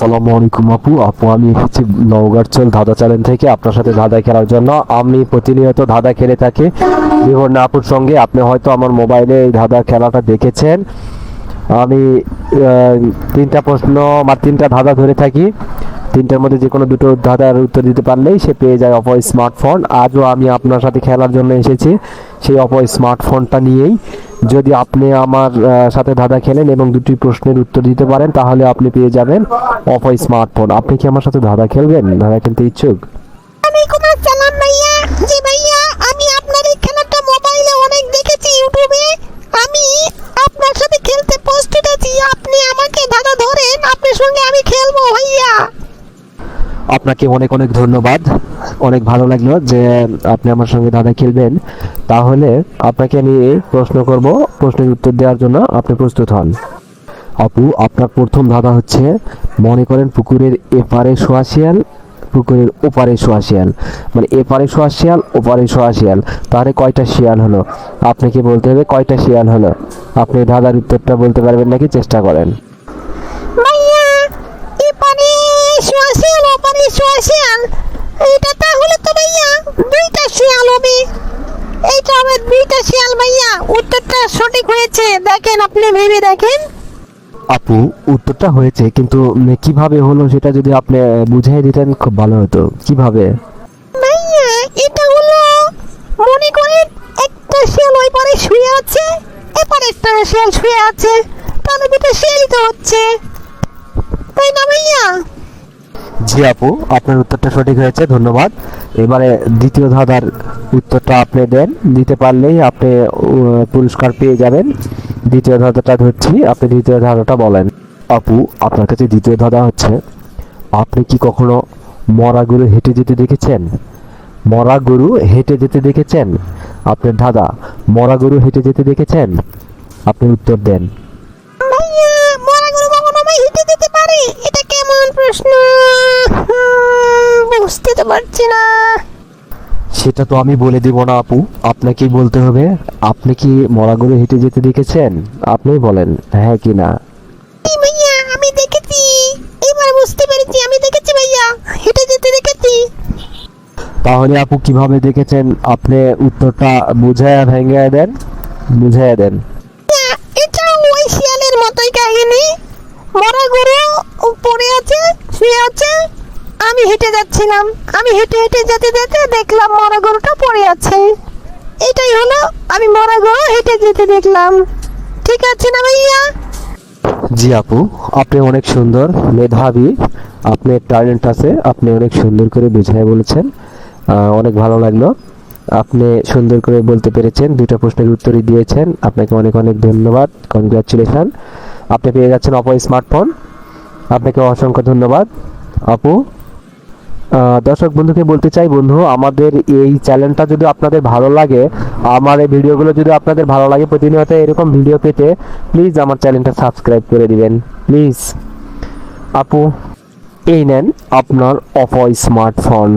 আসসালামু আলাইকুম আপু। আমি এসেছি নওগাঁর ধাঁধা চ্যানেল থেকে আপনার সাথে ধাঁধা খেলার জন্য। আমি প্রতিনিয়ত ধাঁধা খেলে থাকি বিভিন্ন আপুর সঙ্গে। আপনি হয়তো আমার মোবাইলে এই ধাঁধা খেলাটা দেখেছেন। আমি তিনটা প্রশ্ন তিনটা ধাঁধা ধরে থাকি। তিনটার মধ্যে যে কোনো দুটো ধাঁধার উত্তর দিতে পারলেই সে পেয়ে যায় অপো স্মার্টফোন। আজও আমি আপনার সাথে খেলার জন্য এসেছি সেই অপো স্মার্টফোনটা নিয়েই। যদি আপনি আমার সাথে ধাঁধা খেলেন এবং দুটি প্রশ্নের উত্তর দিতে পারেন তাহলে আপনি পেয়ে যাবেন অপো স্মার্টফোন। আপনি কি আমার সাথে ধাঁধা খেলবেন? ধাঁধা খেলতে ইচ্ছুক? ওয়ালাইকুম আসসালাম ভাইয়া। জি ভাইয়া, আমি আপনার এই খেলাটা মোবাইলে অনেক দেখেছি ইউটিউবে। আমি আপনার সাথে খেলতে প্রস্তুত আছি। আপনি আমাকে ধাঁধা ধরেন, আপনার সঙ্গে আমি খেলবো ভাইয়া। আপনাকে অনেক অনেক ধন্যবাদ। অনেক ভালো লাগলো যে আপনি আমার সঙ্গে ধাঁধা খেলবেন। তাহলে আপনাকে আমি প্রশ্ন করব, প্রশ্নের উত্তর দেওয়ার জন্য আপনি প্রস্তুত হন। আপু, আপনার প্রথম ধাঁধা হচ্ছে, মনে করেন পুকুরের এপারে শোয়া শিয়াল, পুকুরের ওপারে শোয়া শিয়াল, মানে এপারে শোয়া শিয়াল ওপারে শোয়া শিয়াল, তাহলে কয়টা শিয়াল হলো? আপনাকে বলতে হবে কয়টা শিয়াল হলো। আপনি ধাঁধার উত্তরটা বলতে পারবেন নাকি? চেষ্টা করেন। ভাইয়া, এপারে শোয়া শিয়াল ওপারে শোয়া শিয়াল, এটা তাহলে তো ভাইয়া দুইটা শিয়াল হবে। এইটা হবে দুইটা শিয়াল ভাইয়া। উত্তরটা সঠিক হয়েছে, দেখেন আপনি ভেবে দেখেন। আপু, উত্তরটা হয়েছে কিন্তু কিভাবে হলো সেটা যদি আপনি বুঝিয়ে দিতেন খুব ভালো হতো। কিভাবে? ভাইয়া, এটা হলো, মনে করেন একটা শিয়াল ওই পারে শুয়ে আছে, এপারে একটা শিয়াল শুয়ে আছে, তাহলে দুটো শিয়ালই তো হচ্ছে, তাই না ভাইয়া? জি আপু, আপনার উত্তরটা সঠিক হয়েছে, ধন্যবাদ। এবারে দ্বিতীয় ধাঁধার উত্তরটা আপনি দেন। দিতে পারলেই আপনি পুরস্কার পেয়ে যাবেন। দ্বিতীয় ধাঁধাটা ধরছি, আপনি দ্বিতীয় ধাঁধাটা বলেন। আপু, আপনার কাছে দ্বিতীয় ধাঁধা হচ্ছে, আপনি কি কখনো মরা গরু হেঁটে যেতে দেখেছেন? মরা গরু হেঁটে যেতে দেখেছেন? আপনার ধাঁধা, মরা গরু হেঁটে যেতে দেখেছেন? আপনি উত্তর দেন। ভাইয়া, মরা গরু কখনো ভাই হেঁটে যেতে পারে? এটা কেমন প্রশ্ন? বুঝতে তো পারছি না। সেটা তো আমি বলে দিব না আপু, আপনাকেই বলতে হবে। আপনি কি মরা গরু হেঁটে যেতে দেখেছেন? আপনি বলেন হ্যাঁ কি না। এই ভাইয়া, আমি দেখেছি, এবার বুঝতে পেরেছি, আমি দেখেছি ভাইয়া, হেঁটে যেতে দেখেছি। তাহলে আপু কিভাবে দেখেছেন আপনি উত্তরটা বুঝায়া ভেঙে দেন, বুঝাইয়া দেন। ভাইয়া, এটা ওই শিয়ালের মতোই কাহিনী। মরা গরু পড়ে আছে, শুয়ে আছে, আমি হেঁটে যাচ্ছিলাম, আমি হেঁটে হেঁটে যেতে যেতে দেখলাম মরা গরুটা পড়ে আছে। এটাই হলো, আমি মরা গরু হেঁটে যেতে দেখলাম। ঠিক আছে না ভাইয়া? জি আপু, আপনি অনেক সুন্দর, মেধাবী, আপনার ট্যালেন্ট আছে, আপনি অনেক সুন্দর করে বুঝাই বলেছেন। অনেক ভালো লাগলো। আপনি সুন্দর করে বলতে পেরেছেন, দুটো প্রশ্নের উত্তরই দিয়েছেন। আপনাকে অনেক অনেক ধন্যবাদ, কনগ্রাচুলেশন। আপনি পেয়ে যাচ্ছেন অপো স্মার্টফোন। আপনাকে অসংখ্য ধন্যবাদ আপু। দর্শক বন্ধুকে বলতে চাই, বন্ধু আমাদের এই চ্যানেলটা যদি আপনাদের ভালো লাগে, আমার এই ভিডিওগুলো যদি আপনাদের ভালো লাগে, প্রতিনিয়ত এরকম ভিডিও পেতে প্লিজ আমার চ্যানেলটা সাবস্ক্রাইব করে দিবেন প্লিজ। আপু, এই নেন আপনার অপো স্মার্টফোন।